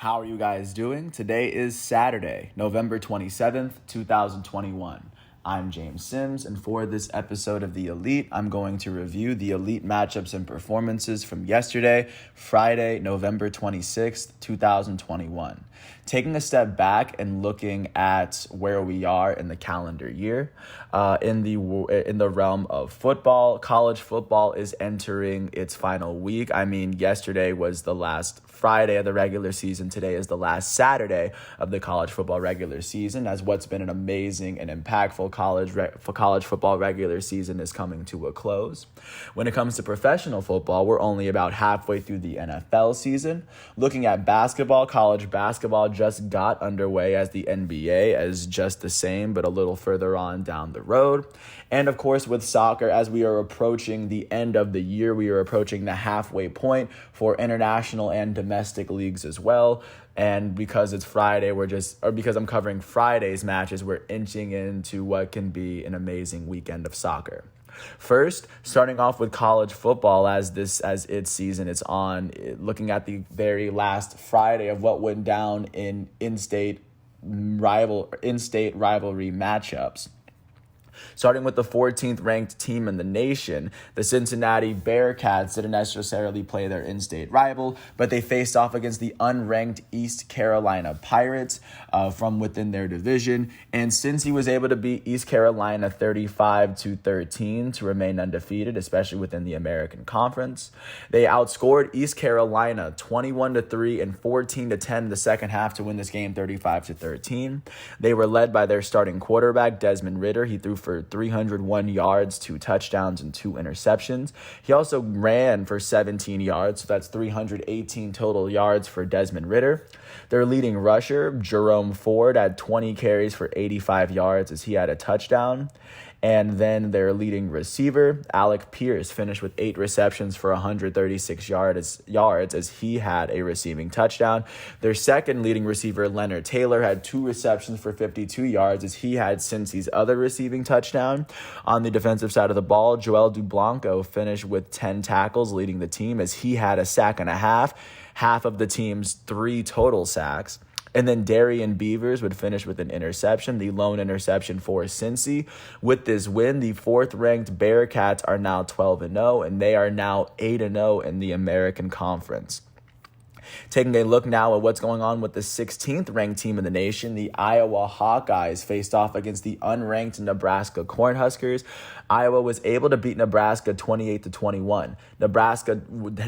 How are you guys doing? Today is Saturday, November 27th, 2021. I'm James Sims, and for this episode of The Elite, I'm going to review the Elite matchups and performances from yesterday, Friday, November 26th, 2021. Taking a step back and looking at where we are in the calendar year, in the realm of football, college football is entering its final week. Yesterday was the last Friday of the regular season. Today is the last Saturday of the college football regular season, as what's been an amazing and impactful college football regular season is coming to a close. When it comes to professional football, we're only about halfway through the NFL season. Looking at basketball, college basketball just got underway as the NBA, as just the same, but a little further on down the road. And of course, with soccer, as we are approaching the end of the year, we are approaching the halfway point for international and domestic leagues as well. And because it's Friday, because I'm covering Friday's matches, we're inching into what can be an amazing weekend of soccer. First, starting off with college football as its season is on, looking at the very last Friday of what went down in in-state rivalry matchups. Starting with the 14th ranked team in the nation, the Cincinnati Bearcats didn't necessarily play their in-state rival, but they faced off against the unranked East Carolina Pirates from within their division. And Cincy was able to beat East Carolina 35-13 to remain undefeated, especially within the American Conference. They outscored East Carolina 21-3 and 14-10 in the second half to win this game 35-13. They were led by their starting quarterback, Desmond Ridder. He threw for 301 yards, 2 touchdowns, and 2 interceptions. He also ran for 17 yards, so that's 318 total yards for Desmond Ridder. Their leading rusher, Jerome Ford, had 20 carries for 85 yards as he had a touchdown. And then their leading receiver, Alec Pierce, finished with 8 receptions for 136 yards as he had a receiving touchdown. Their second leading receiver, Leonard Taylor, had 2 receptions for 52 yards as he had Cincy's other receiving touchdown. On the defensive side of the ball, Joel Dublanco finished with 10 tackles, leading the team as he had a sack and a half of the team's 3 total sacks. And then Darian Beavers would finish with an interception, the lone interception for Cincy. With this win, the 4th-ranked Bearcats are now 12-0, and they are now 8-0 in the American Conference. Taking a look now at what's going on with the 16th ranked team in the nation, the Iowa Hawkeyes faced off against the unranked Nebraska Cornhuskers. Iowa was able to beat Nebraska 28-21. Nebraska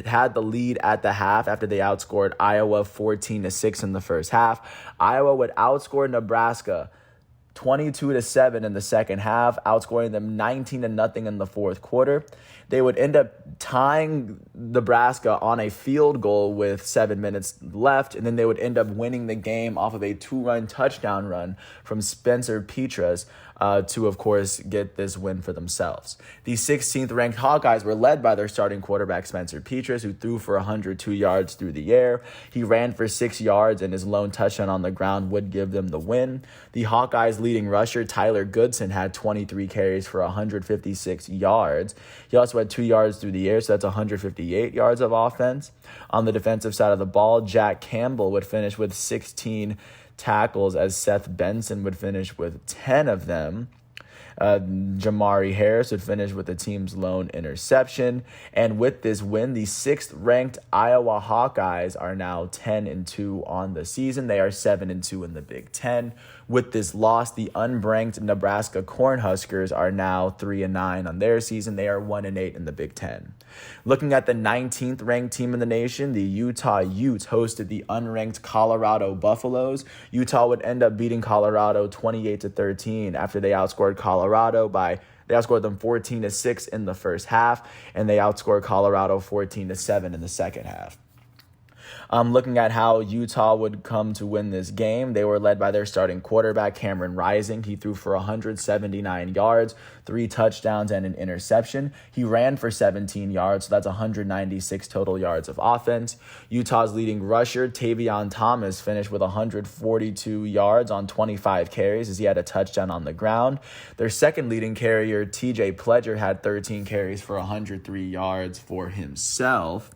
had the lead at the half after they outscored Iowa 14-6 in the first half. Iowa would outscore Nebraska 22-7 in the second half, outscoring them 19-0 in the fourth quarter. They would end up tying Nebraska on a field goal with 7 minutes left, and then they would end up winning the game off of a 2-run touchdown run from Spencer Petras to, of course, get this win for themselves. The 16th ranked Hawkeyes were led by their starting quarterback, Spencer Petras, who threw for 102 yards through the air. He ran for 6 yards, and his lone touchdown on the ground would give them the win. The Hawkeyes' leading rusher, Tyler Goodson, had 23 carries for 156 yards. He also had 2 yards through the air, so that's 158 yards of offense. On the defensive side of the ball, Jack Campbell would finish with 16 tackles as Seth Benson would finish with 10 of them. Jamari Harris would finish with the team's lone interception. And with this win, the 6th-ranked Iowa Hawkeyes are now 10-2 on the season. They are 7-2 in the Big Ten. With this loss, the unranked Nebraska Cornhuskers are now 3-9 on their season. They are 1-8 in the Big Ten. Looking at the 19th ranked team in the nation, the Utah Utes hosted the unranked Colorado Buffaloes. Utah would end up beating Colorado 28-13 after they outscored They outscored them 14-6 in the first half, and they outscored Colorado 14-7 in the second half. Looking at how Utah would come to win this game, they were led by their starting quarterback, Cameron Rising. He threw for 179 yards, 3 touchdowns, and an interception. He ran for 17 yards, so that's 196 total yards of offense. Utah's leading rusher, Tavion Thomas, finished with 142 yards on 25 carries as he had a touchdown on the ground. Their second leading carrier, TJ Pledger, had 13 carries for 103 yards for himself.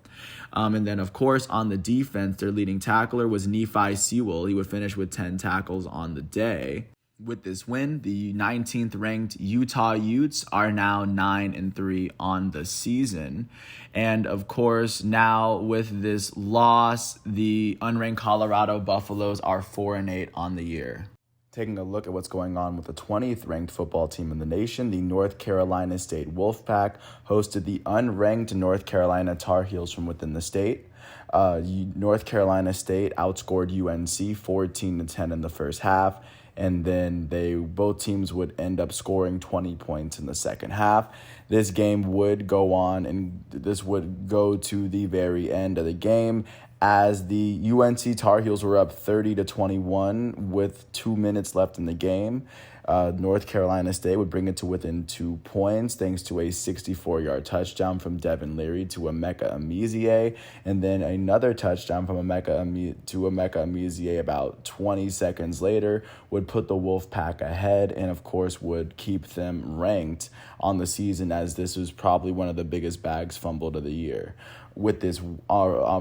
And then, of course, on the defense, their leading tackler was Nephi Sewell. He would finish with 10 tackles on the day. With this win, the 19th ranked Utah Utes are now 9-3 on the season. And of course, now with this loss, the unranked Colorado Buffaloes are 4-8 on the year. Taking a look at what's going on with the 20th ranked football team in the nation, the North Carolina State Wolfpack hosted the unranked North Carolina Tar Heels from within the state. North Carolina State outscored UNC 14-10 in the first half, and then both teams would end up scoring 20 points in the second half. This game would go on, and this would go to the very end of the game, as the UNC Tar Heels were up 30-21 with 2 minutes left in the game. North Carolina State would bring it to within 2 points thanks to a 64-yard touchdown from Devin Leary to Emeka Emezie, and then another touchdown from Emeka Emezie about 20 seconds later would put the Wolfpack ahead, and of course would keep them ranked on the season, as this was probably one of the biggest bags fumbled of the year. With this,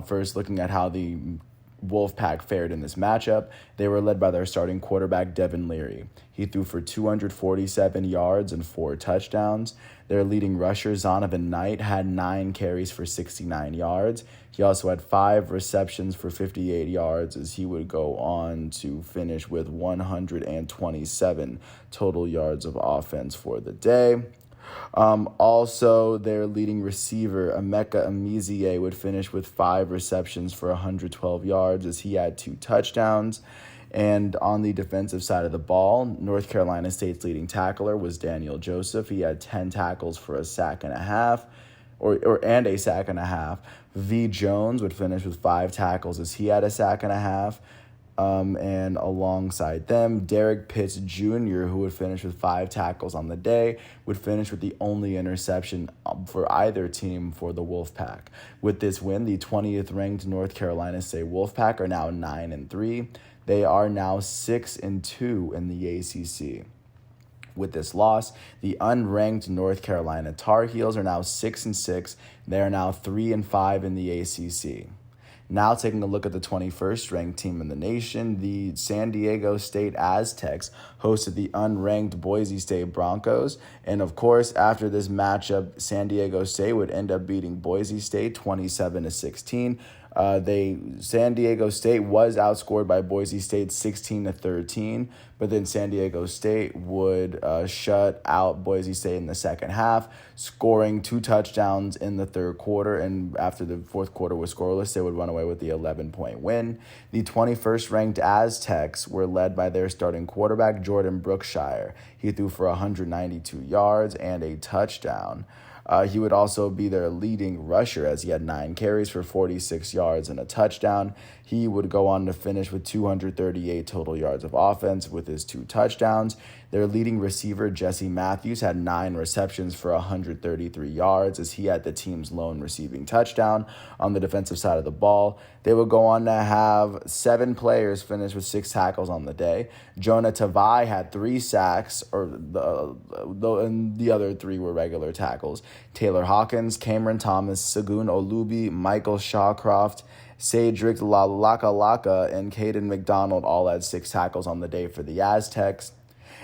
first looking at how the Wolfpack fared in this matchup, they were led by their starting quarterback, Devin Leary. He threw for 247 yards and 4 touchdowns. Their leading rusher, Zonovan Knight, had 9 carries for 69 yards. He also had 5 receptions for 58 yards, as he would go on to finish with 127 total yards of offense for the day. Also, their leading receiver, Emeka Emezie, would finish with 5 receptions for 112 yards, as he had 2 touchdowns. And on the defensive side of the ball, North Carolina State's leading tackler was Daniel Joseph. He had 10 tackles for a sack and a half. V. Jones would finish with 5 tackles, as he had a sack and a half. And alongside them, Derek Pitts Jr., who would finish with 5 tackles on the day, would finish with the only interception for either team for the Wolfpack. With this win, the 20th ranked North Carolina State Wolfpack are now 9-3. They are now 6-2 in the ACC. With this loss, the unranked North Carolina Tar Heels are now 6-6. They are now 3-5 in the ACC. Now taking a look at the 21st ranked team in the nation, the San Diego State Aztecs hosted the unranked Boise State Broncos. And of course, after this matchup, San Diego State would end up beating Boise State 27-16. San Diego State was outscored by Boise State 16-13, but then San Diego State would shut out Boise State in the second half, scoring 2 touchdowns in the third quarter, and after the fourth quarter was scoreless, they would run away with the 11-point win. The 21st ranked Aztecs were led by their starting quarterback, Jordan Brookshire. He threw for 192 yards and a touchdown. He would also be their leading rusher, as he had 9 carries for 46 yards and a touchdown. He would go on to finish with 238 total yards of offense with his 2 touchdowns. Their leading receiver, Jesse Matthews, had 9 receptions for 133 yards, as he had the team's lone receiving touchdown. On the defensive side of the ball, they would go on to have 7 players finish with 6 tackles on the day. Jonah Tavai had 3 sacks, and the other 3 were regular tackles. Taylor Hawkins, Cameron Thomas, Sagun Olubi, Michael Shawcroft, Cedric Laka, and Caden McDonald all had 6 tackles on the day for the Aztecs.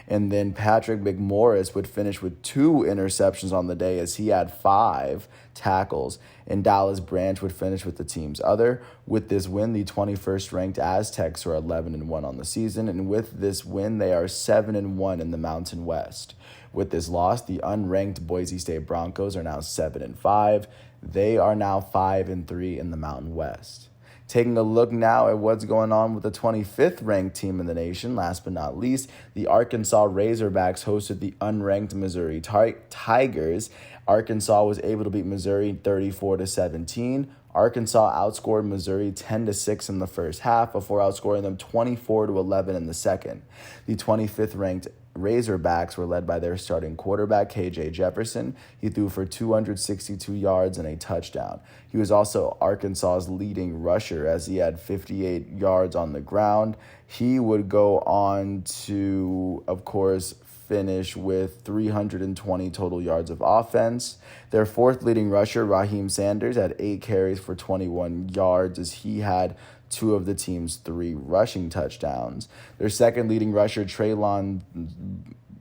And then Patrick McMorris would finish with 2 interceptions on the day, as he had 5 tackles. And Dallas Branch would finish with the team's other. With this win, the 21st ranked Aztecs are 11-1 on the season. And with this win, they are 7-1 in the Mountain West. With this loss, the unranked Boise State Broncos are now 7-5. They are now 5-3 in the Mountain West. Taking a look now at what's going on with the 25th ranked team in the nation, last but not least, the Arkansas Razorbacks hosted the unranked Missouri Tigers. Arkansas was able to beat Missouri 34-17. Arkansas outscored Missouri 10-6 in the first half before outscoring them 24-11 in the second. The 25th ranked Razorbacks were led by their starting quarterback, KJ Jefferson. He threw for 262 yards and a touchdown. He was also Arkansas's leading rusher, as he had 58 yards on the ground. He would go on to, of course, finish with 320 total yards of offense. Their fourth leading rusher, Raheem Sanders, had 8 carries for 21 yards as he had 2 of the team's 3 rushing touchdowns. Their second leading rusher, Traylon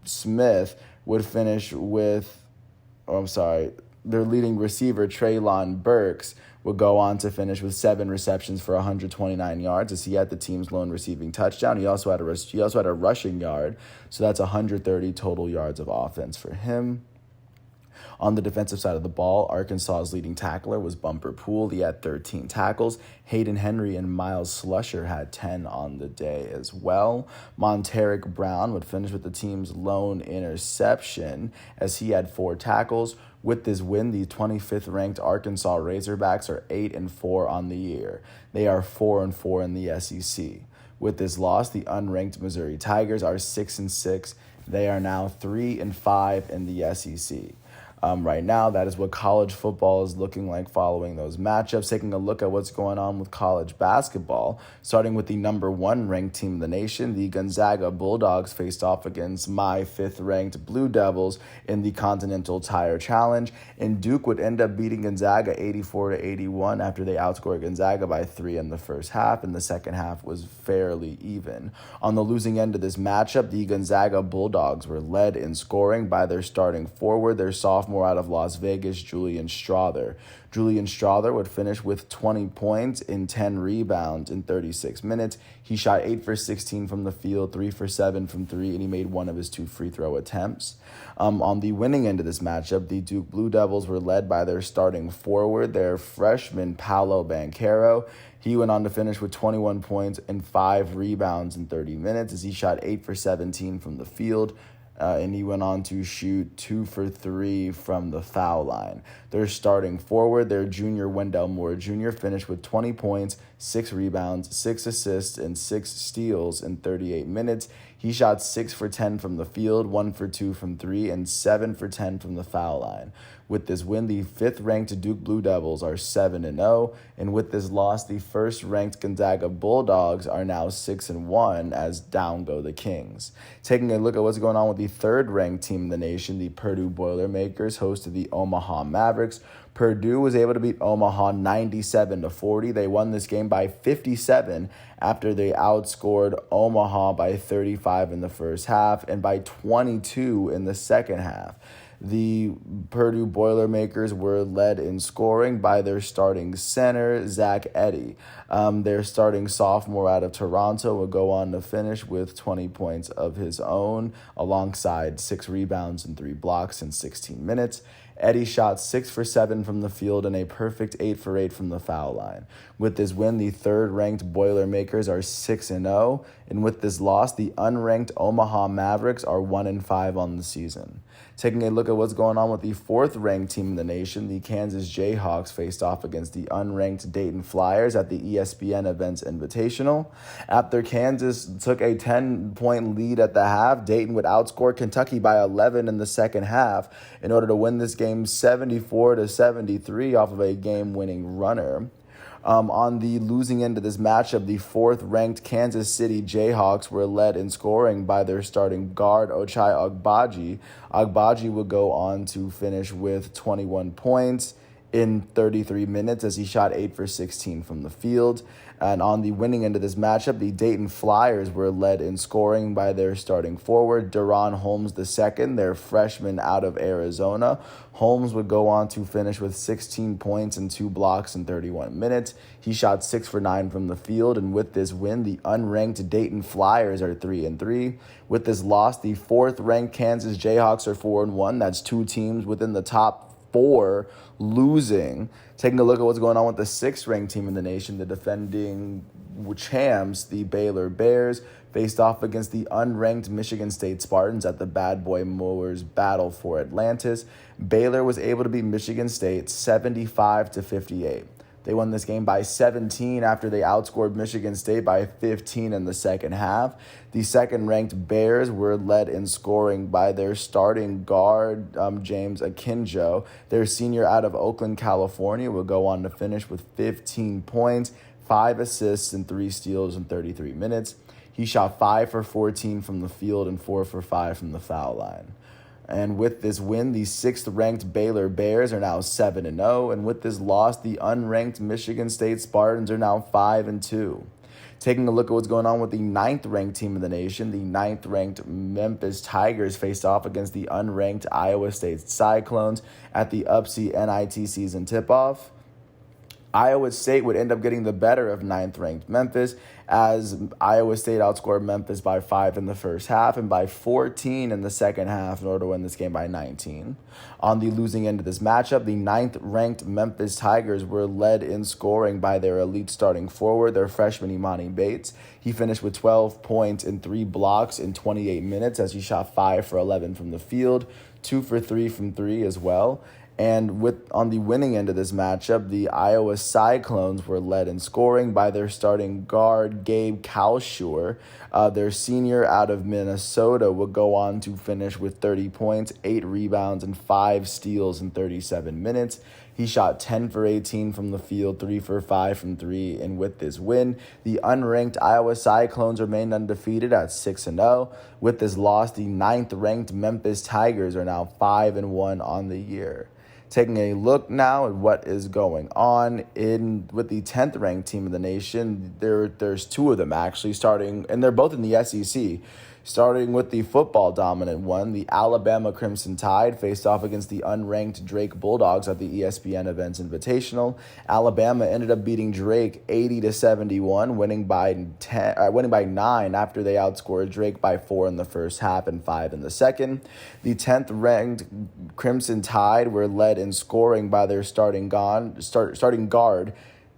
Smith, would finish with, their leading receiver, Treylon Burks, would go on to finish with 7 receptions for 129 yards as he had the team's lone receiving touchdown. He also had a rushing yard, so that's 130 total yards of offense for him. On the defensive side of the ball, Arkansas's leading tackler was Bumper Poole. He had 13 tackles. Hayden Henry and Miles Slusher had 10 on the day as well. Monteric Brown would finish with the team's lone interception as he had 4 tackles. With this win, the 25th ranked Arkansas Razorbacks are 8-4 on the year. They are 4-4 in the SEC. With this loss, the unranked Missouri Tigers are 6-6. They are now 3-5 in the SEC. Right now, that is what college football is looking like following those matchups. Taking a look at what's going on with college basketball, starting with the number 1 ranked team in the nation, the Gonzaga Bulldogs faced off against my 5th ranked Blue Devils in the Continental Tire Challenge, and Duke would end up beating Gonzaga 84-81 after they outscored Gonzaga by 3 in the first half, and the second half was fairly even. On the losing end of this matchup, the Gonzaga Bulldogs were led in scoring by their starting forward, their sophomore out of Las Vegas, Julian Strawther. Julian Strawther would finish with 20 points and 10 rebounds in 36 minutes. He shot 8 for 16 from the field, 3 for 7 from 3, and he made 1 of his 2 free throw attempts. On the winning end of this matchup, the Duke Blue Devils were led by their starting forward, their freshman Paolo Banchero. He went on to finish with 21 points and 5 rebounds in 30 minutes as he shot 8 for 17 from the field. And he went on to shoot 2 for 3 from the foul line. Their starting forward, their junior Wendell Moore Jr., finished with 20 points, 6 rebounds, 6 assists, and 6 steals in 38 minutes. He shot 6 for 10 from the field, 1 for 2 from 3, and 7 for 10 from the foul line. With this win, the 5th-ranked Duke Blue Devils are 7-0, and with this loss, the 1st-ranked Gonzaga Bulldogs are now 6-1 as down go the Kings. Taking a look at what's going on with the 3rd-ranked team in the nation, the Purdue Boilermakers hosted the Omaha Mavericks. Purdue was able to beat Omaha 97-40. They won this game by 57 after they outscored Omaha by 35 in the first half and by 22 in the second half. The Purdue Boilermakers were led in scoring by their starting center, Zach Edey. Their starting sophomore out of Toronto would go on to finish with 20 points of his own, alongside 6 rebounds and 3 blocks in 16 minutes. Edey shot 6 for 7 from the field and a perfect 8 for 8 from the foul line. With this win, the 3rd-ranked Boilermakers are 6-0, and with this loss, the unranked Omaha Mavericks are 1-5 on the season. Taking a look at what's going on with the 4th-ranked team in the nation, the Kansas Jayhawks faced off against the unranked Dayton Flyers at the ESPN Events Invitational. After Kansas took a 10-point lead at the half, Dayton would outscore Kentucky by 11 in the second half in order to win this game 74-73 off of a game-winning runner. On the losing end of this matchup, the 4th-ranked Kansas City Jayhawks were led in scoring by their starting guard, Ochai Agbaji. Agbaji would go on to finish with 21 points in 33 minutes as he shot 8 for 16 from the field. And on the winning end of this matchup, the Dayton Flyers were led in scoring by their starting forward, Deron Holmes II, their freshman out of Arizona. Holmes would go on to finish with 16 points and 2 blocks in 31 minutes. He shot 6 for 9 from the field, and with this win, the unranked Dayton Flyers are 3-3. With this loss, the 4th-ranked Kansas Jayhawks are 4-1. That's 2 teams within the top 4 losing. Taking a look at what's going on with the 6th-ranked team in the nation, the defending champs, the Baylor Bears, faced off against the unranked Michigan State Spartans at the Bad Boy Mowers Battle for Atlantis. Baylor was able to beat Michigan State 75-58. They won this game by 17 after they outscored Michigan State by 15 in the second half. The 2nd-ranked Bears were led in scoring by their starting guard, James Akinjo. Their senior out of Oakland, California, will go on to finish with 15 points, 5 assists, and 3 steals in 33 minutes. He shot 5 for 14 from the field and 4 for 5 from the foul line. And with this win, the 6th-ranked Baylor Bears are now 7-0. And with this loss, the unranked Michigan State Spartans are now 5-2. Taking a look at what's going on with the 9th-ranked team in the nation, the 9th-ranked Memphis Tigers faced off against the unranked Iowa State Cyclones at the UPSI NIT season tip-off. Iowa State would end up getting the better of 9th-ranked Memphis as Iowa State outscored Memphis by 5 in the first half and by 14 in the second half in order to win this game by 19. On the losing end of this matchup, the 9th-ranked Memphis Tigers were led in scoring by their elite starting forward, their freshman Imani Bates. He finished with 12 points and 3 blocks in 28 minutes as he shot 5 for 11 from the field, 2 for 3 from 3 as well. And on the winning end of this matchup, the Iowa Cyclones were led in scoring by their starting guard, Gabe Kalscheur. Their senior out of Minnesota would go on to finish with 30 points, 8 rebounds, and 5 steals in 37 minutes. He shot 10 for 18 from the field, 3 for 5 from 3. And with this win, the unranked Iowa Cyclones remained undefeated at 6-0. With this loss, the 9th-ranked Memphis Tigers are now 5-1 on the year. Taking a look now at what is going on with the 10th-ranked team of the nation, there's 2 of them actually starting, and they're both in the SEC. Starting with the football-dominant one, the Alabama Crimson Tide faced off against the unranked Drake Bulldogs at the ESPN Events Invitational. Alabama ended up beating Drake 80-71, winning by 9 after they outscored Drake by 4 in the first half and 5 in the second. The 10th-ranked Crimson Tide were led in scoring by their starting guard,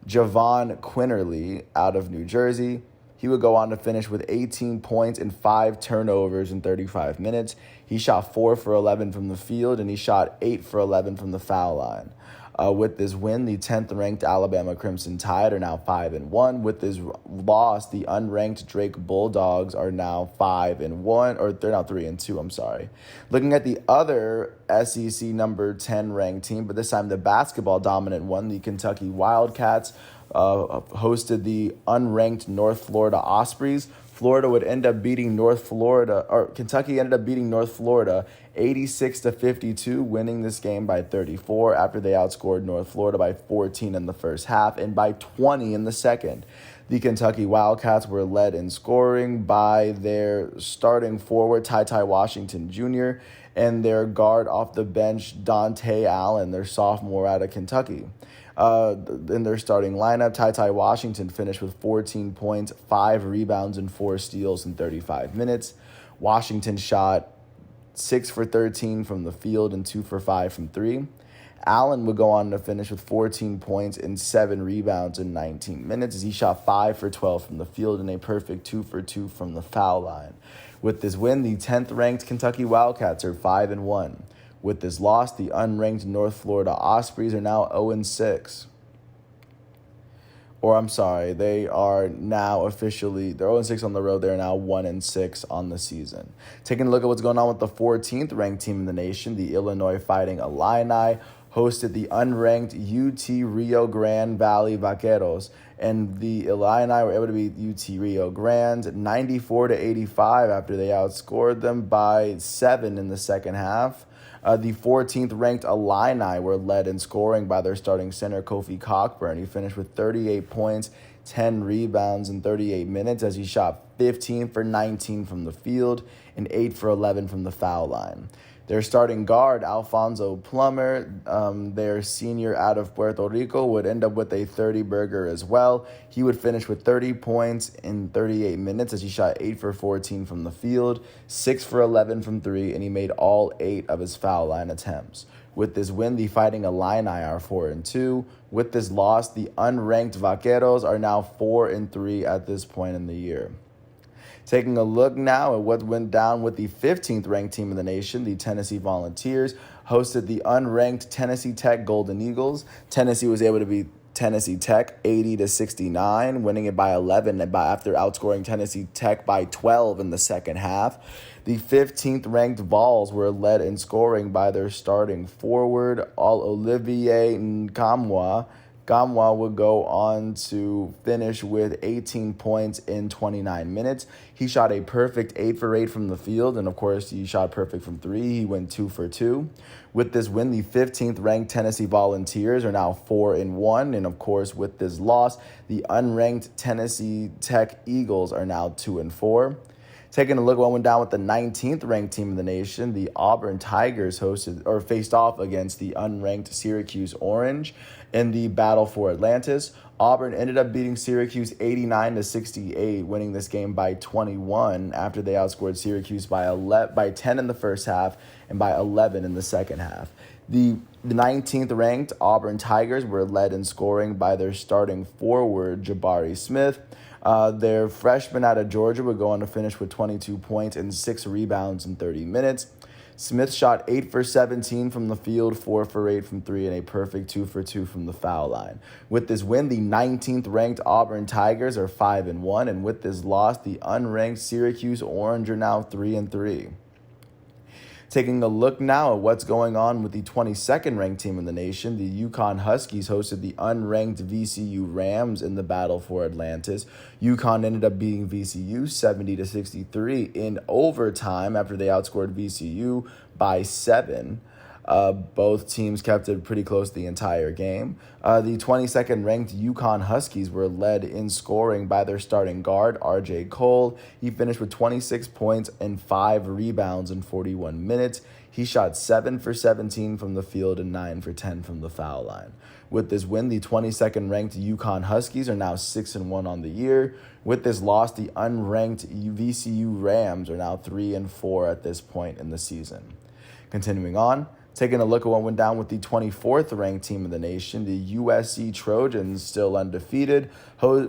Javon Quinterly out of New Jersey. He would go on to finish with 18 points and 5 turnovers in 35 minutes. He shot 4 for 11 from the field, and he shot 8 for 11 from the foul line. With this win, the 10th-ranked Alabama Crimson Tide are now 5-1. With this loss, the unranked Drake Bulldogs are now 5-1, or they're now 3-2, I'm sorry. Looking at the other SEC number 10 ranked team, but this time the basketball-dominant one, the Kentucky Wildcats, hosted the unranked North Florida Ospreys. Kentucky ended up beating North Florida 86-52, winning this game by 34 after they outscored North Florida by 14 in the first half and by 20 in the second. The Kentucky Wildcats were led in scoring by their starting forward, Ty Washington Jr., and their guard off the bench, Dante Allen, their sophomore out of Kentucky. In their starting lineup, Ty Washington finished with 14 points, 5 rebounds, and 4 steals in 35 minutes. Washington shot 6 for 13 from the field and 2 for 5 from 3. Allen would go on to finish with 14 points and 7 rebounds in 19 minutes as he shot 5 for 12 from the field and a perfect 2 for 2 from the foul line. With this win, the 10th-ranked Kentucky Wildcats are 5-1. With this loss, the unranked North Florida Ospreys are now 0-6. They are now officially, they're 0-6 on the road. They're now 1-6 on the season. Taking a look at what's going on with the 14th-ranked team in the nation, the Illinois Fighting Illini hosted the unranked UT Rio Grande Valley Vaqueros, and the Illini were able to beat UT Rio Grande 94-85 after they outscored them by 7 in the second half. The 14th-ranked Illini were led in scoring by their starting center, Kofi Cockburn. He finished with 38 points, 10 rebounds in 38 minutes as he shot 15 for 19 from the field and 8 for 11 from the foul line. Their starting guard, Alfonso Plummer, their senior out of Puerto Rico, would end up with a 30-burger as well. He would finish with 30 points in 38 minutes as he shot 8 for 14 from the field, 6 for 11 from 3, and he made all 8 of his foul line attempts. With this win, the Fighting Illini are 4-2. With this loss, the unranked Vaqueros are now 4-3 at this point in the year. Taking a look now at what went down with the 15th-ranked team in the nation, the Tennessee Volunteers hosted the unranked Tennessee Tech Golden Eagles. Tennessee was able to beat Tennessee Tech 80-69, winning it by 11 after outscoring Tennessee Tech by 12 in the second half. The 15th-ranked Vols were led in scoring by their starting forward, Olivier Nkamwa, Gamwa would go on to finish with 18 points in 29 minutes. He shot a perfect 8 for 8 from the field, and of course, he shot perfect from 3. He went 2 for 2. With this win, the 15th ranked Tennessee Volunteers are now 4-1, and of course, with this loss, the unranked Tennessee Tech Eagles are now 2-4. Taking a look at what went down with the 19th ranked team in the nation, the Auburn Tigers faced off against the unranked Syracuse Orange in the battle for Atlantis. Auburn ended up beating Syracuse 89-68, winning this game by 21 after they outscored Syracuse by 10 in the first half and by 11 in the second half. The 19th ranked Auburn Tigers were led in scoring by their starting forward, Jabari Smith. Their freshman out of Georgia would go on to finish with 22 points and 6 rebounds in 30 minutes. Smith shot 8 for 17 from the field, 4 for 8 from 3, and a perfect 2 for 2 from the foul line. With this win, the 19th ranked Auburn Tigers are 5-1, and with this loss, the unranked Syracuse Orange are now 3-3. Taking a look now at what's going on with the 22nd ranked team in the nation, the UConn Huskies hosted the unranked VCU Rams in the battle for Atlantis. UConn ended up beating VCU 70-63 in overtime after they outscored VCU by 7. Both teams kept it pretty close the entire game. The 22nd ranked UConn Huskies were led in scoring by their starting guard, R.J. Cole. He finished with 26 points and 5 rebounds in 41 minutes. He shot 7 for 17 from the field and 9 for 10 from the foul line. With this win, the 22nd ranked UConn Huskies are now 6-1 on the year. With this loss, the unranked VCU Rams are now 3-4 at this point in the season. Continuing on, taking a look at what went down with the 24th ranked team in the nation, the USC Trojans, still undefeated,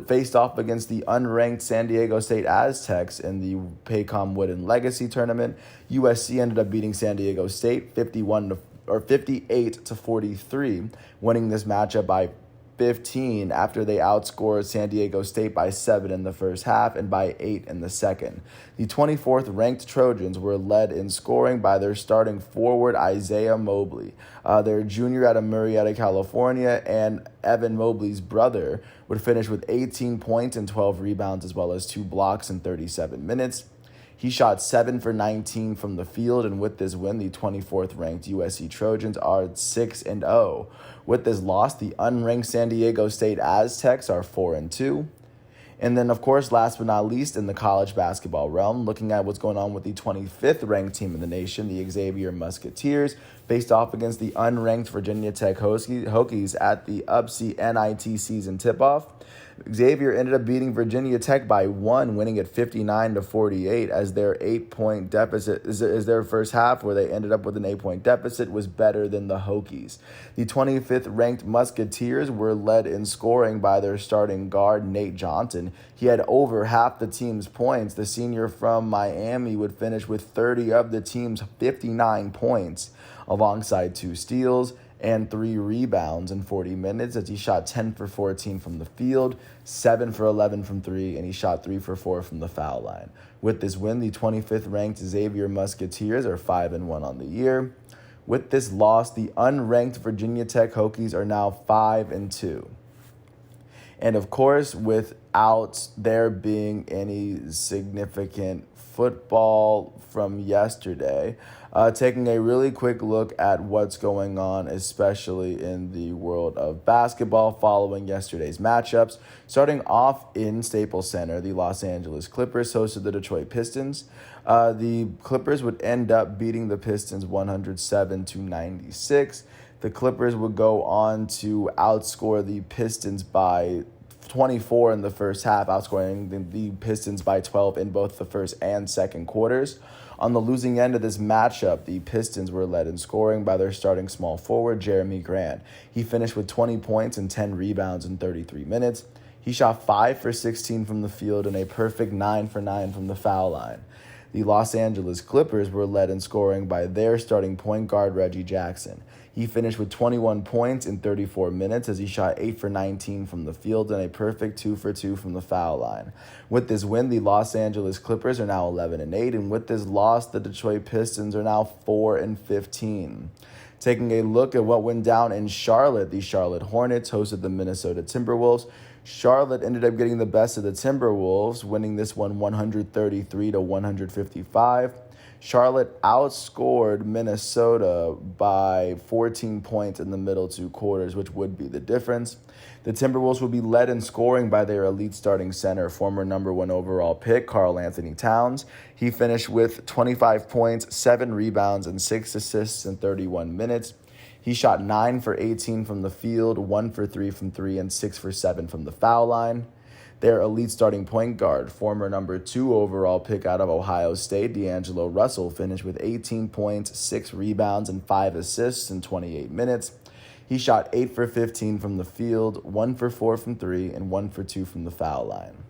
faced off against the unranked San Diego State Aztecs in the Paycom Wooden Legacy Tournament. USC ended up beating San Diego State 58-43, winning this matchup by 15 after they outscored San Diego State by 7 in the first half and by 8 in the second. The 24th ranked Trojans were led in scoring by their starting forward, Isaiah Mobley. Their junior out of Murrieta, California, and Evan Mobley's brother would finish with 18 points and 12 rebounds as well as 2 blocks in 37 minutes. He shot 7 for 19 from the field, and with this win, the 24th ranked USC Trojans are 6-0. With this loss, the unranked San Diego State Aztecs are 4-2. And then, of course, last but not least, in the college basketball realm, looking at what's going on with the 25th ranked team in the nation, the Xavier Musketeers, faced off against the unranked Virginia Tech Hokies at the UPSI NIT season tip-off. Xavier ended up beating Virginia Tech by 1, winning at 59-48 as their 8-point deficit, as their first half, where they ended up with an 8-point deficit, was better than the Hokies. The 25th ranked Musketeers were led in scoring by their starting guard, Nate Johnson. He had over half the team's points. The senior from Miami would finish with 30 of the team's 59 points, alongside 2 steals and 3 rebounds in 40 minutes as he shot 10 for 14 from the field, 7 for 11 from 3, and he shot 3 for 4 from the foul line. With this win, the 25th ranked Xavier Musketeers are 5-1 on the year. With this loss, the unranked Virginia Tech Hokies are now 5-2. And of course, without there being any significant football from yesterday, taking a really quick look at what's going on, especially in the world of basketball following yesterday's matchups. Starting off in Staples Center, the Los Angeles Clippers hosted the Detroit Pistons. The Clippers would end up beating the Pistons 107-96. The Clippers would go on to outscore the Pistons by 24 in the first half, outscoring the Pistons by 12 in both the first and second quarters. On the losing end of this matchup, the Pistons were led in scoring by their starting small forward, Jeremy Grant. He finished with 20 points and 10 rebounds in 33 minutes. He shot 5 for 16 from the field and a perfect 9 for 9 from the foul line. The Los Angeles Clippers were led in scoring by their starting point guard, Reggie Jackson. He finished with 21 points in 34 minutes as he shot 8 for 19 from the field and a perfect 2 for 2 from the foul line. With this win, the Los Angeles Clippers are now 11-8, and with this loss, the Detroit Pistons are now 4-15. Taking a look at what went down in Charlotte, the Charlotte Hornets hosted the Minnesota Timberwolves. Charlotte ended up getting the best of the Timberwolves, winning this one 133 to 155. Charlotte outscored Minnesota by 14 points in the middle two quarters, which would be the difference. The Timberwolves will be led in scoring by their elite starting center, former number 1 overall pick, Karl Anthony Towns. He finished with 25 points, 7 rebounds, and 6 assists in 31 minutes. He shot 9 for 18 from the field, 1 for 3 from 3, and 6 for 7 from the foul line. Their elite starting point guard, former number 2 overall pick out of Ohio State, Deangelo Russell, finished with 18 points, 6 rebounds, and 5 assists in 28 minutes. He shot 8 for 15 from the field, 1 for 4 from 3, and 1 for 2 from the foul line.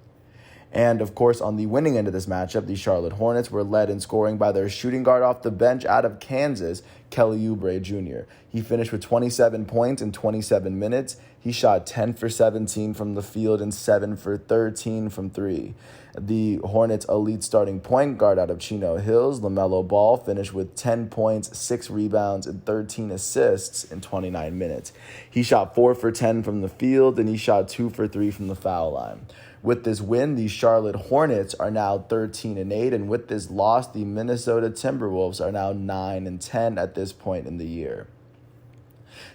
And, of course, on the winning end of this matchup, the Charlotte Hornets were led in scoring by their shooting guard off the bench out of Kansas, Kelly Oubre Jr. He finished with 27 points in 27 minutes. He shot 10 for 17 from the field and 7 for 13 from 3. The Hornets' elite starting point guard out of Chino Hills, LaMelo Ball, finished with 10 points, 6 rebounds, and 13 assists in 29 minutes. He shot 4 for 10 from the field, and he shot 2 for 3 from the foul line. With this win, the Charlotte Hornets are now 13-8, and with this loss, the Minnesota Timberwolves are now 9-10 at this point in the year.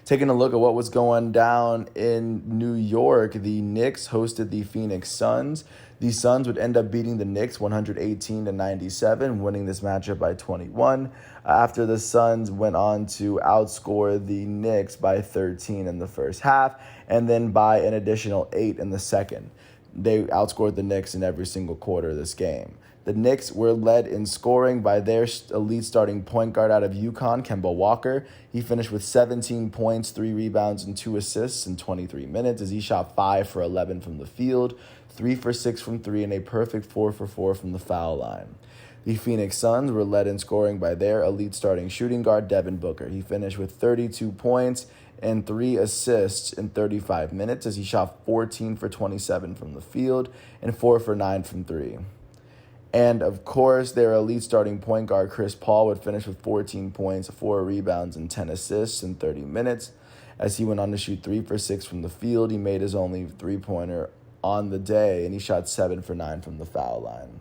Taking a look at what was going down in New York, the Knicks hosted the Phoenix Suns. The Suns would end up beating the Knicks 118-97, winning this matchup by 21, after the Suns went on to outscore the Knicks by 13 in the first half, and then by an additional 8 in the second. They outscored the Knicks in every single quarter of this game. The Knicks were led in scoring by their elite starting point guard out of UConn, Kemba Walker. He finished with 17 points, 3 rebounds, and 2 assists in 23 minutes as he shot 5 for 11 from the field, 3 for 6 from 3, and a perfect 4 for 4 from the foul line. The Phoenix Suns were led in scoring by their elite starting shooting guard, Devin Booker. He finished with 32 points and 3 assists in 35 minutes as he shot 14 for 27 from the field and 4 for 9 from 3. And, of course, their elite starting point guard, Chris Paul, would finish with 14 points, 4 rebounds, and 10 assists in 30 minutes. As he went on to shoot 3 for 6 from the field, he made his only three-pointer on the day, and he shot 7 for 9 from the foul line.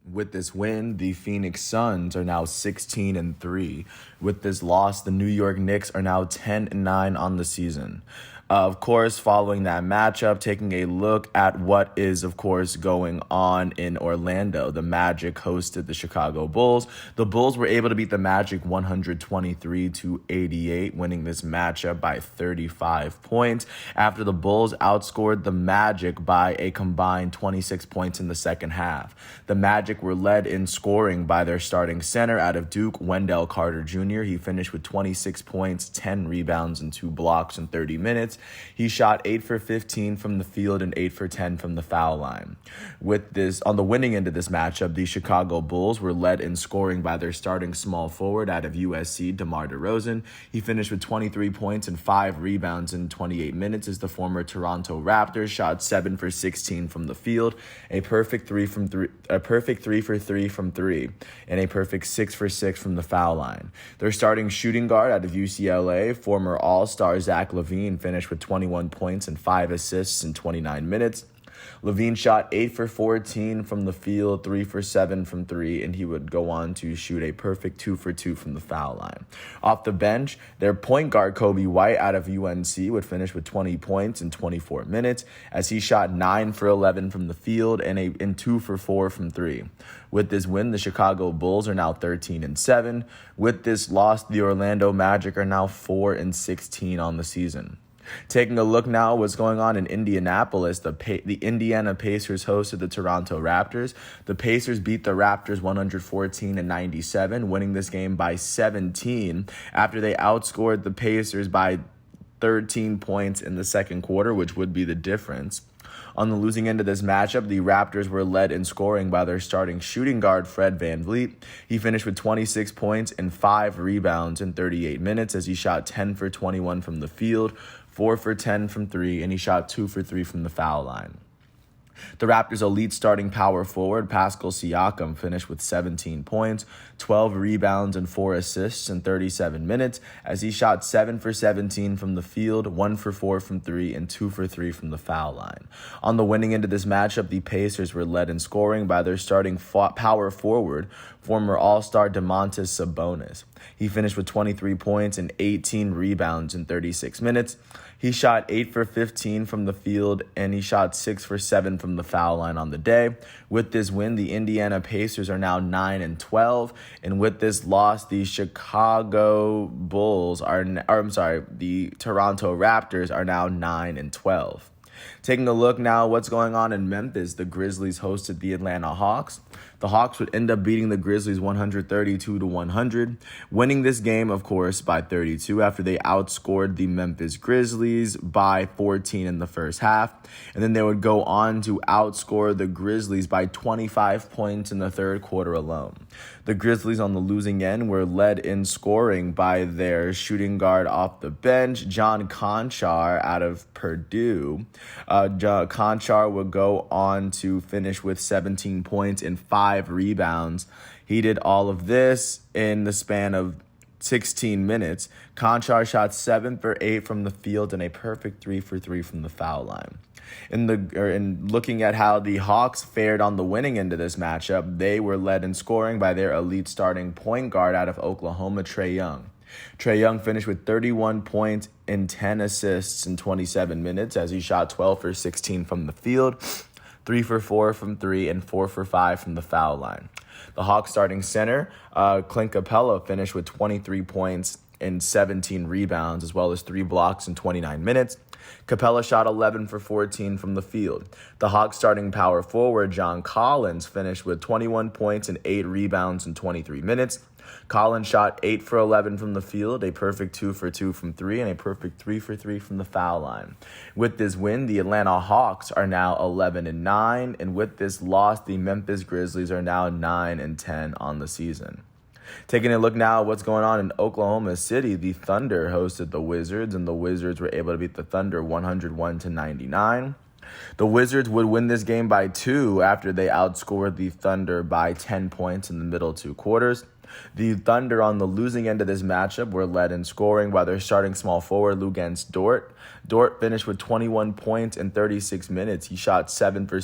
With this win, the Phoenix Suns are now 16-3. With this loss, the New York Knicks are now 10-9 on the season. Of course, following that matchup, taking a look at what is, of course, going on in Orlando. The Magic hosted the Chicago Bulls. The Bulls were able to beat the Magic 123-88, winning this matchup by 35 points after the Bulls outscored the Magic by a combined 26 points in the second half. The Magic were led in scoring by their starting center out of Duke, Wendell Carter Jr. He finished with 26 points, 10 rebounds, and 2 blocks in 30 minutes. He shot 8 for 15 from the field and 8 for 10 from the foul line. With this, on the winning end of this matchup, the Chicago Bulls were led in scoring by their starting small forward out of USC, DeMar DeRozan. He finished with 23 points and 5 rebounds in 28 minutes as the former Toronto Raptors shot 7 for 16 from the field, a perfect 3 for 3 from 3, and a perfect 6 for 6 from the foul line. Their starting shooting guard out of UCLA, former All-Star Zach LaVine, finished with 21 points and 5 assists in 29 minutes. LaVine shot 8 for 14 from the field, 3 for 7 from 3, and he would go on to shoot a perfect 2 for 2 from the foul line. Off the bench, their point guard Kobe White out of UNC would finish with 20 points in 24 minutes as he shot 9 for 11 from the field and 2 for 4 from 3. With this win, the Chicago Bulls are now 13-7. With this loss, the Orlando Magic are now 4-16 on the season. Taking a look now at what's going on in Indianapolis, the Indiana Pacers hosted the Toronto Raptors. The Pacers beat the Raptors 114-97, winning this game by 17 after they outscored the Pacers by 13 points in the second quarter, which would be the difference. On the losing end of this matchup, the Raptors were led in scoring by their starting shooting guard, Fred VanVleet. He finished with 26 points and 5 rebounds in 38 minutes as he shot 10 for 21 from the field, 4 for 10 from 3, and he shot 2 for 3 from the foul line. The Raptors' elite starting power forward, Pascal Siakam, finished with 17 points, 12 rebounds, and 4 assists in 37 minutes as he shot 7 for 17 from the field, 1 for 4 from 3, and 2 for 3 from the foul line. On the winning end of this matchup, the Pacers were led in scoring by their starting power forward, former All-Star Domantas Sabonis. He finished with 23 points and 18 rebounds in 36 minutes. He shot 8 for 15 from the field, and he shot 6 for 7 from the foul line on the day. With this win, the Indiana Pacers are now 9-12, and with this loss, the the Toronto Raptors are now 9-12. Taking a look now what's going on in Memphis, the Grizzlies hosted the Atlanta Hawks. The Hawks would end up beating the Grizzlies 132-100, winning this game, of course, by 32 after they outscored the Memphis Grizzlies by 14 in the first half. And then they would go on to outscore the Grizzlies by 25 points in the third quarter alone. The Grizzlies on the losing end were led in scoring by their shooting guard off the bench, John Konchar out of Purdue. Konchar would go on to finish with 17 points and 5 rebounds. He did all of this in the span of 16 minutes. Konchar shot 7 for 8 from the field and a perfect 3 for 3 from the foul line. In looking at how the Hawks fared on the winning end of this matchup, they were led in scoring by their elite starting point guard out of Oklahoma, Trae Young. Trae Young finished with 31 points and 10 assists in 27 minutes as he shot 12 for 16 from the field, 3 for 4 from 3, and 4 for 5 from the foul line. The Hawks starting center, Clint Capella, finished with 23 points and 17 rebounds, as well as 3 blocks in 29 minutes. Capella shot 11 for 14 from the field. The Hawks starting power forward, John Collins, finished with 21 points and 8 rebounds in 23 minutes. Collins shot 8 for 11 from the field, a perfect 2 for 2 from 3, and a perfect 3 for 3 from the foul line. With this win, the Atlanta Hawks are now 11-9, and with this loss, the Memphis Grizzlies are now 9-10 on the season. Taking a look now at what's going on in Oklahoma City, the Thunder hosted the Wizards, and the Wizards were able to beat the Thunder 101-99. The Wizards would win this game by 2 after they outscored the Thunder by 10 points in the middle 2 quarters. The Thunder on the losing end of this matchup were led in scoring by their starting small forward, Luguentz Dort. Dort finished with 21 points in 36 minutes. He shot 7 for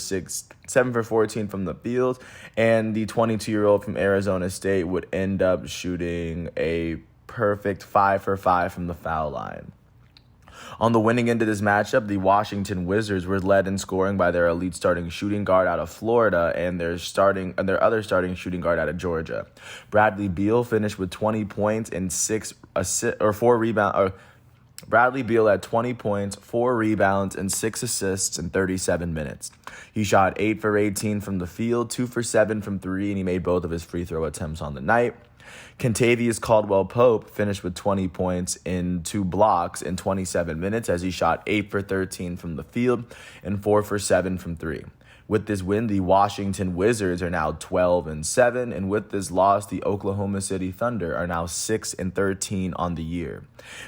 14 from the field, and the 22-year-old from Arizona State would end up shooting a perfect 5 for 5 from the foul line. On the winning end of this matchup, the Washington Wizards were led in scoring by their elite starting shooting guard out of Florida and their other starting shooting guard out of Georgia. Bradley Beal finished with 20 points and 4 rebounds. Bradley Beal had 20 points, 4 rebounds, and 6 assists in 37 minutes. He shot 8 for 18 from the field, 2 for 7 from 3, and he made both of his free throw attempts on the night. Kentavious Caldwell-Pope finished with 20 points and 2 blocks in 27 minutes as he shot 8 for 13 from the field and 4 for 7 from 3. With this win, the Washington Wizards are now 12-7, and with this loss, the Oklahoma City Thunder are now 6-13 on the year.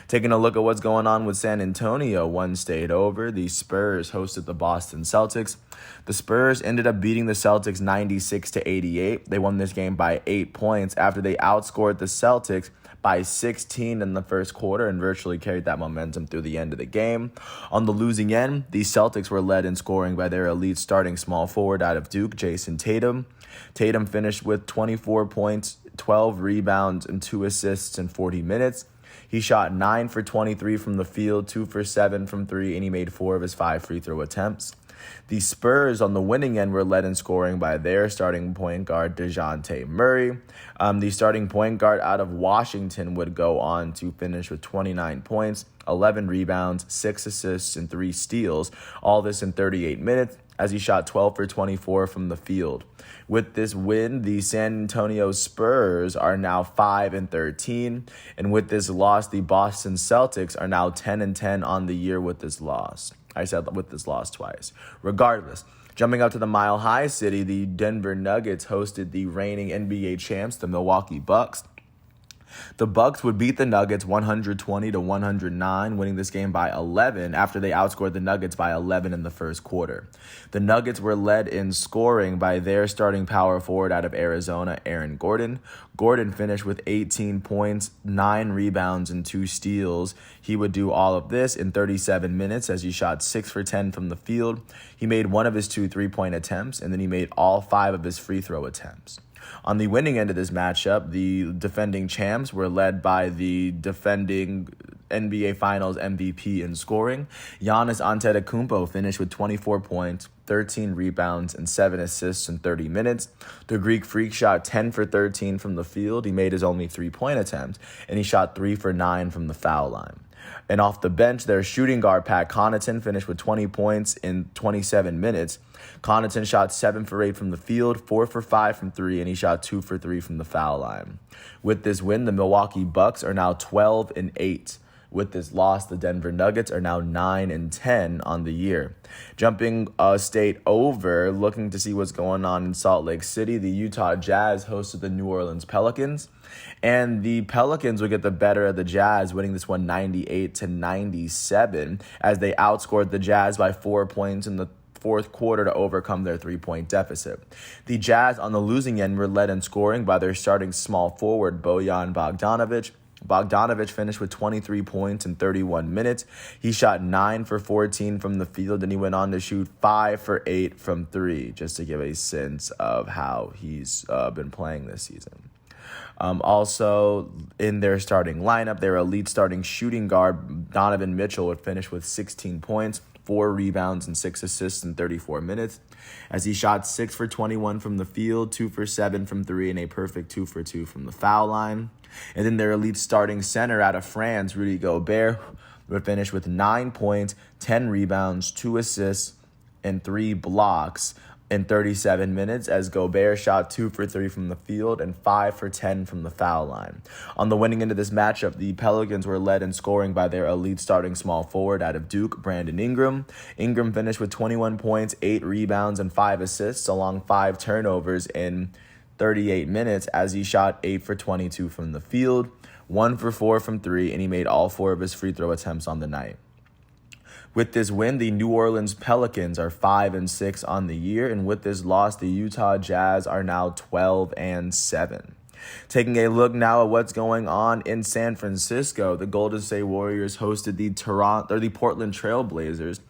Taking a look at what's going on with San Antonio, one stayed over. The Spurs hosted the Boston Celtics. The Spurs ended up beating the Celtics 96-88. They won this game by 8 points after they outscored the Celtics by 16 in the first quarter and virtually carried that momentum through the end of the game. On the losing end, the Celtics were led in scoring by their elite starting small forward out of Duke, Jason Tatum. Tatum finished with 24 points, 12 rebounds, and 2 assists in 40 minutes. He shot 9 for 23 from the field, 2 for 7 from 3, and he made 4 of his 5 free throw attempts. The Spurs on the winning end were led in scoring by their starting point guard, DeJounte Murray. The starting point guard out of Washington would go on to finish with 29 points, 11 rebounds, 6 assists, and 3 steals. All this in 38 minutes as he shot 12 for 24 from the field. With this win, the San Antonio Spurs are now 5-13. And with this loss, the Boston Celtics are now 10-10 on the year with this loss. I said with this loss twice. Regardless, jumping up to the Mile High City, the Denver Nuggets hosted the reigning NBA champs, the Milwaukee Bucks. The Bucks would beat the Nuggets 120-109, winning this game by 11 after they outscored the Nuggets by 11 in the first quarter. The Nuggets were led in scoring by their starting power forward out of Arizona, Aaron Gordon. Gordon finished with 18 points, 9 rebounds, and 2 steals. He would do all of this in 37 minutes as he shot 6 for 10 from the field. He made one of his 2 3-point attempts, and then he made all 5 of his free throw attempts. On the winning end of this matchup, the defending champs were led by the defending NBA Finals MVP in scoring. Giannis Antetokounmpo finished with 24 points, 13 rebounds, and 7 assists in 30 minutes. The Greek Freak shot 10 for 13 from the field. He made his only 3-point attempt, and he shot 3 for 9 from the foul line. And off the bench, their shooting guard, Pat Connaughton, finished with 20 points in 27 minutes. Connaughton shot 7 for 8 from the field, 4 for 5 from 3, and he shot 2 for 3 from the foul line. With this win, the Milwaukee Bucks are now 12-8. With this loss, the Denver Nuggets are now 9-10 on the year. Jumping a state over, looking to see what's going on in Salt Lake City, the Utah Jazz hosted the New Orleans Pelicans. And the Pelicans would get the better of the Jazz, winning this one 98-97 as they outscored the Jazz by 4 points in the fourth quarter to overcome their 3-point deficit. The Jazz on the losing end were led in scoring by their starting small forward, Bojan Bogdanovic. Bogdanovic finished with 23 points in 31 minutes. He shot 9 for 14 from the field, and he went on to shoot 5 for 8 from 3, just to give a sense of how he's been playing this season. Also, in their starting lineup, their elite starting shooting guard, Donovan Mitchell, would finish with 16 points, 4 rebounds, and 6 assists in 34 minutes, as he shot 6 for 21 from the field, 2 for 7 from 3, and a perfect 2 for 2 from the foul line. And then their elite starting center out of France, Rudy Gobert, would finish with 9 points, 10 rebounds, 2 assists, and 3 blocks in 37 minutes, as Gobert shot 2 for 3 from the field and 5 for 10 from the foul line. On the winning end of this matchup, the Pelicans were led in scoring by their elite starting small forward out of Duke, Brandon Ingram. Ingram finished with 21 points, 8 rebounds, and 5 assists, along 5 turnovers in 38 minutes, as he shot 8 for 22 from the field, 1 for 4 from 3, and he made all 4 of his free throw attempts on the night. With this win, the New Orleans Pelicans are 5-6 on the year, and with this loss, the Utah Jazz are now 12-7. Taking a look now at what's going on in San Francisco, the Golden State Warriors hosted the Portland Trail Blazers.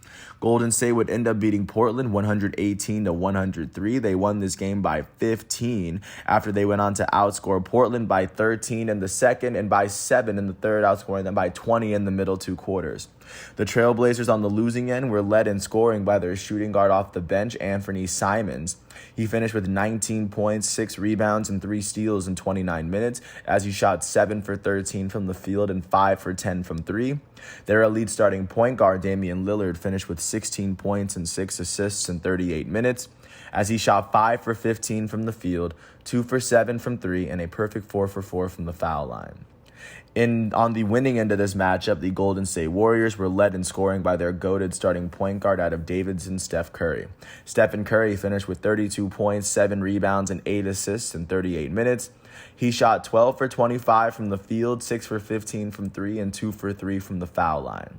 Golden State would end up beating Portland 118-103. They won this game by 15 after they went on to outscore Portland by 13 in the second and by 7 in the third, outscoring them by 20 in the middle 2 quarters. The Trailblazers on the losing end were led in scoring by their shooting guard off the bench, Anthony Simons. He finished with 19 points, 6 rebounds, and 3 steals in 29 minutes as he shot 7 for 13 from the field and 5 for 10 from 3. Their elite starting point guard, Damian Lillard, finished with 16 points and 6 assists in 38 minutes as he shot 5 for 15 from the field, 2 for 7 from 3, and a perfect 4 for 4 from the foul line. On the winning end of this matchup, the Golden State Warriors were led in scoring by their goated starting point guard out of Davidson, Steph Curry. Stephen Curry finished with 32 points, 7 rebounds, and 8 assists in 38 minutes. He shot 12 for 25 from the field, 6 for 15 from 3, and 2 for 3 from the foul line.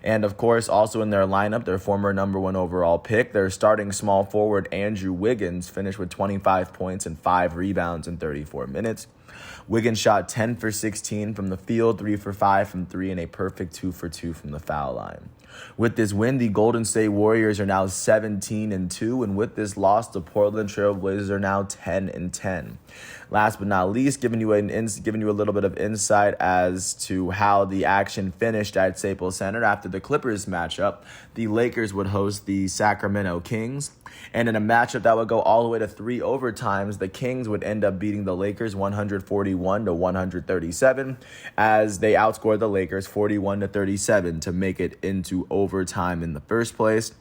And, of course, also in their lineup, their former number 1 overall pick, their starting small forward, Andrew Wiggins, finished with 25 points and 5 rebounds in 34 minutes. Wiggins shot 10 for 16 from the field, 3 for 5 from 3, and a perfect 2 for 2 from the foul line. With this win, the Golden State Warriors are now 17-2, and with this loss, the Portland Trail Blazers are now 10-10. Last but not least, giving you a little bit of insight as to how the action finished at Staples Center after the Clippers matchup. The Lakers would host the Sacramento Kings, and in a matchup that would go all the way to 3 overtimes, the Kings would end up beating the Lakers 141-137 as they outscored the Lakers 41-37 to make it into overtime in the first place.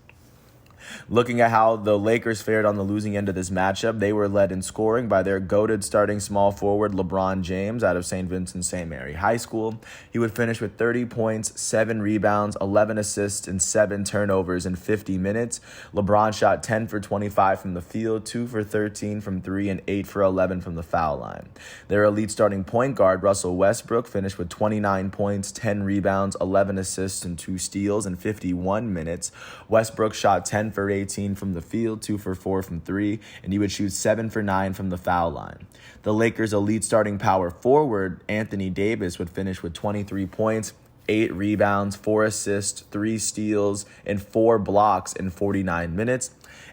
Looking at how the Lakers fared on the losing end of this matchup, they were led in scoring by their goated starting small forward LeBron James out of St. Vincent St. Mary High School. He would finish with 30 points, 7 rebounds, 11 assists, and 7 turnovers in 50 minutes. LeBron shot 10 for 25 from the field, 2 for 13 from 3, and 8 for 11 from the foul line. Their elite starting point guard, Russell Westbrook, finished with 29 points, 10 rebounds, 11 assists, and 2 steals in 51 minutes. Westbrook shot 10 for 18 from the field, 2 for 4 from 3, and he would shoot 7 for 9 from the foul line. The Lakers' elite starting power forward, Anthony Davis, would finish with 23 points, 8 rebounds, 4 assists, 3 steals, and 4 blocks in 49 minutes.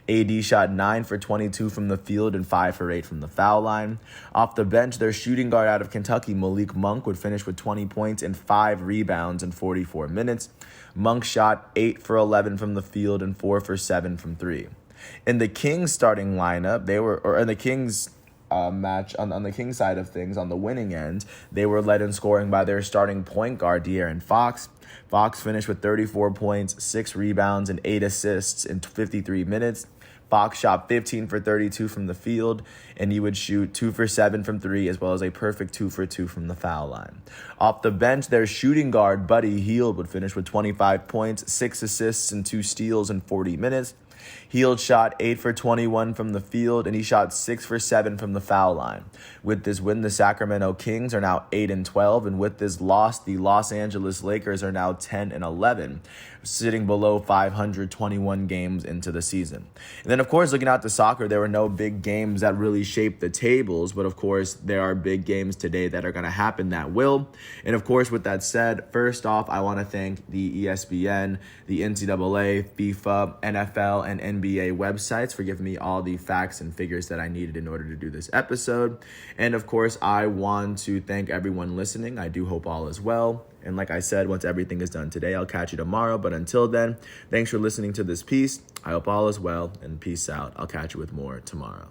AD shot 9 for 22 from the field and 5 for 8 from the foul line. Off the bench, their shooting guard out of Kentucky, Malik Monk, would finish with 20 points and 5 rebounds in 44 minutes. Monk shot 8 for 11 from the field and 4 for 7 from 3. In the Kings starting lineup, in the Kings match on the Kings side of things, on the winning end, they were led in scoring by their starting point guard, De'Aaron Fox. Fox finished with 34 points, 6 rebounds, and 8 assists in 53 minutes. Fox shot 15 for 32 from the field, and he would shoot 2 for 7 from 3, as well as a perfect 2 for 2 from the foul line. Off the bench, their shooting guard, Buddy Hield, would finish with 25 points, 6 assists, and 2 steals in 40 minutes. Hield shot 8 for 21 from the field, and he shot 6 for 7 from the foul line. With this win, the Sacramento Kings are now 8-12, and with this loss, the Los Angeles Lakers are now 10-11, sitting below 521 games into the season. And then, of course, looking out to soccer, there were no big games that really shaped the tables, but of course, there are big games today that are going to happen that will. And of course, with that said, first off, I want to thank the ESPN, the NCAA, FIFA, NFL, and NBA websites for giving me all the facts and figures that I needed in order to do this episode. And of course, I want to thank everyone listening. I do hope all is well. And like I said, once everything is done today, I'll catch you tomorrow. But until then, thanks for listening to this piece. I hope all is well, and peace out. I'll catch you with more tomorrow.